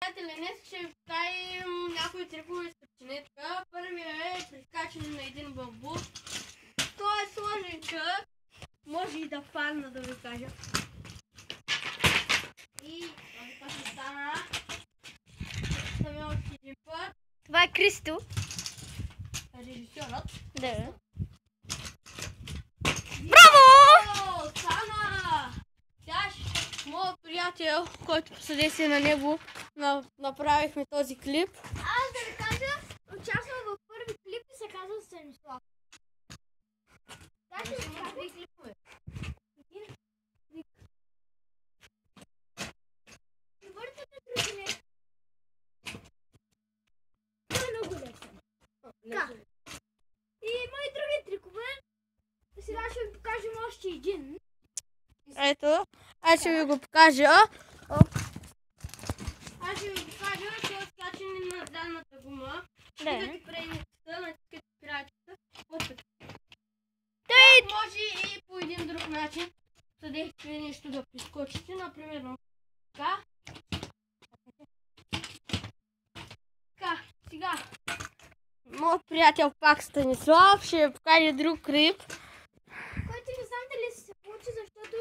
Приятели, днес ще ви покажем някои трикове с печенетка. Първият е прескачане на един бамбук. Той е сложенчък. Може и да падна, да ви кажа. И този път ще стана. Ставим още един път. Това е Кристо. Режисьорът. Да. Браво! Стана! Моят приятел, който посъдействие на него, направихме този клип. Аз да ви кажа, участвам в първи клип и се казва Станислав. Значи има три клипове. Въртате трудне. Това е много лесно. И има и други трикове. Сега ще ви покажем още един. Ето, аз ще ви го покажа. Аз ще ви покажа, че е скачане на задната гума. Стигате предницата, натискате спирачката. Може и по един друг начин, съдействие нещо да прескочите, например така. Така, сега. Моят приятел пак Станислав ще ви покаже друг клип. Който не знам дали се получи, защото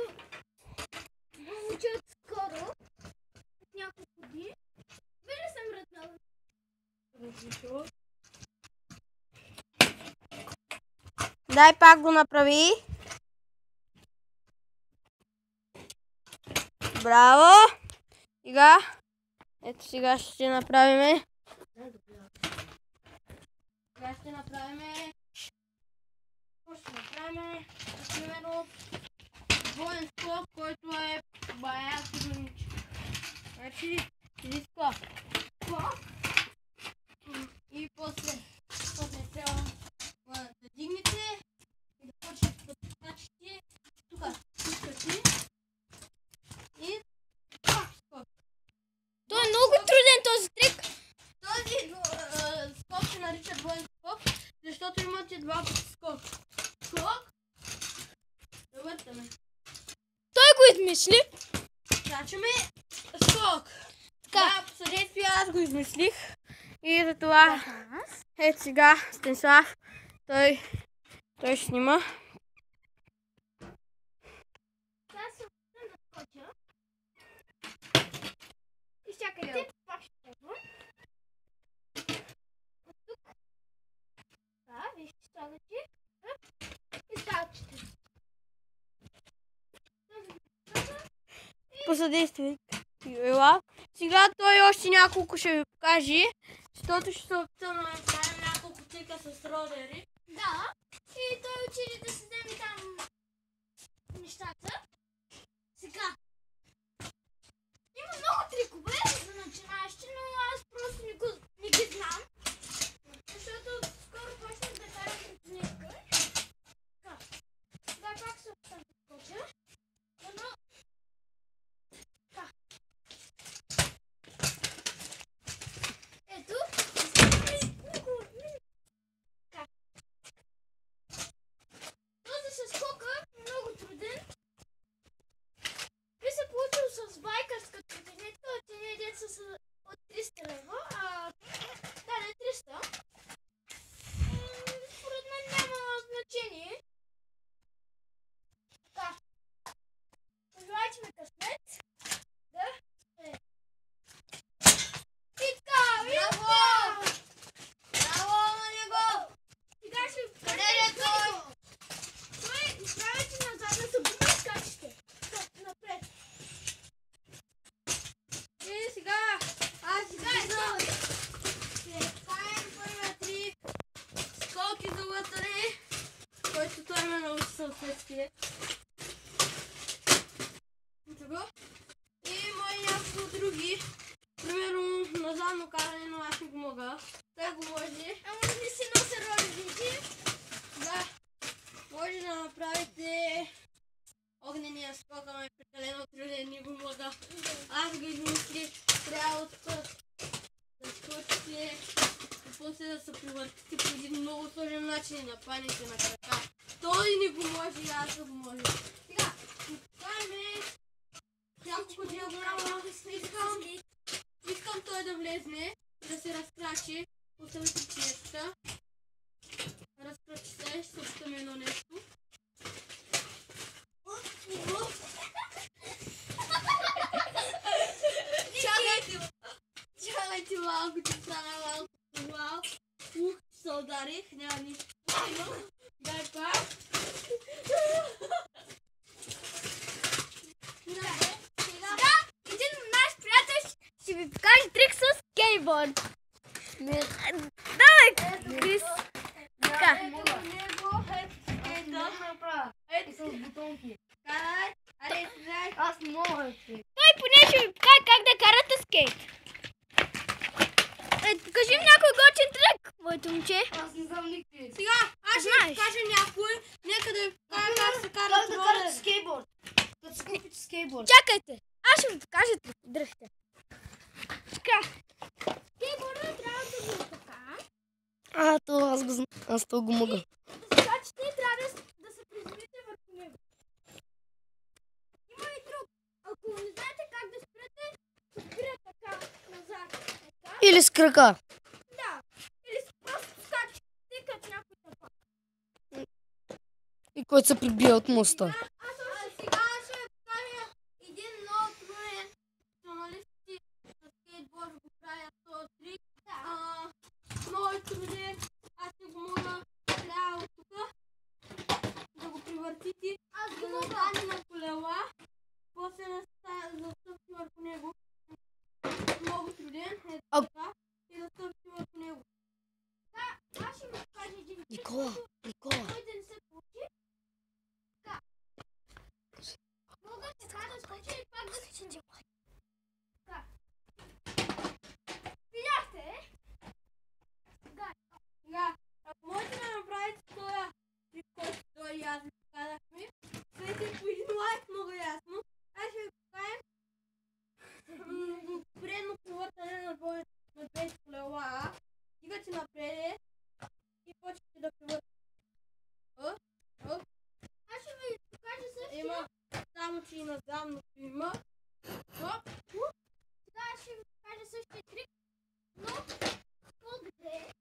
го учи отскоро. От няколко дни. Вижда съм рътнала. Дай пак го направи. Браво! Сега. Ето сега ще направим. Сега ще направим. Ще направим, примерно, двоен скок, който е бая трудничък. Значи, изисква скок и после трябва да дигнете и да почнете да покачите тук, пускате и пак скок. Той е много труден този трик. Този скок се нарича двоен скок, защото имате два скок. Скок. Да въртаме. Той го измисли. Скачаме. Скок. Така. Да, по съдействие аз го измислих. И за това. Ето сега Станислав. Той ще снима. Сега се опитам да скоча. Изчакайте. Пак ще тръгвам. От тук. Така, вижте слагате. И скачате. По съдействие. Сега той още няколко ще ви покаже, защото ще се опитам да направим няколко трика с родери. Да. И той учи да се вземе там нещата. Сега. Има много трикове за начинаещи, но аз просто не ги знам. Защото скоро почнах да карам печенетка. Така. Сега пак се опитам да скоча. Но... Така. Ето. Така. Този със скока е много труден. Би се получил с байкърска печенетка от тези деца са от 300 лева, да, не 300. Според мен няма значение. Така. Пожелайте ми късмет. Да. И така, Браво! Браво на него! сега ще ви Къде е той? Той изправяте назад на събука и скачате. Напред. И сега аз излизам. Ще покажем първия трик. Скоки за лътане, който той ме научи съответствие. И има и някакво други. Примерно назадно каране, но аз не го мога. Той го може. Ама не си нося родителите. Да. Може да направите огнения скок, ама е прекалено труден, не го мога. Аз го измислих. Трябва да скочите и после да се привъртите по един много сложен начин и напанете на крака. Той не го може и аз да го може. Сега, покажем няколко диаграма. Искам той той да влезне, да се разкрачи. Оставите чиста. Разкрачи се, ще съобщаме едно нещо. Чакайте малко, че стана малко това. Се ударих, няма нищо. Дай пак. Сега един наш приятел ще ви покаже трик с скейтборд. Давай, Крис. Така. Ето с бутонки. Аре, Аз не мога. Той поне ще ви покаже как да карате скейт. Покажи ми някой готин трик, моето момче. Аз не знам никакви. сега, аз ще ви кажа някой. Нека да ви покажа как се кара Как да карате ролер. скейтборд? Да си купите скейтборд. Чакайте, аз ще ви покажа трик. Дръжте. Така. Скейтборда трябва да го така. То аз то го мога. Така че те трябва да се приземите върху него. Има и друг. Ако не знаете как да спрете, се спира така назад. Така. Или с крака. Да. Или просто скачи. Тикат някой така. И който се прибие от моста. Аз сега ще ви покажа един много труден журналисти на скейтборд го правят този трик. Много е труден. Аз не го мога. Трябва от тук да го привъртите. Аз Да настане на колела. После да стъпите върху него. Много труден. Ето А- така. И да стъпите върху него. Аз ще ви покажа един трик, Никола. който да не се получи. Така. Мога така да скоча и пак да се чуя. Така. Видяхте? Сега. Сега, ако можете да направите този трик, който той и аз ви показахме, след по един лайк много ясно. Аз ще ви покажем предно повъртане на двете колела. Стигате напред и почвате да превъртате. Аз ще ви покажа същия. Има само, че и на задното има. Сега аз ще ви покажа същия трик, но по-добре.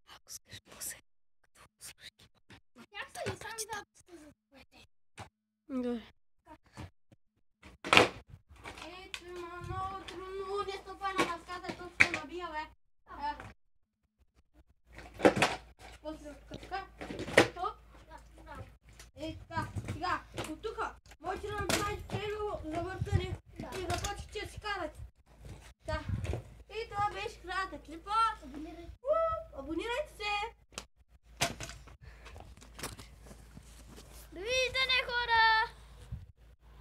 Ако скаш после. Тях са и сам да се заспорите. Добре.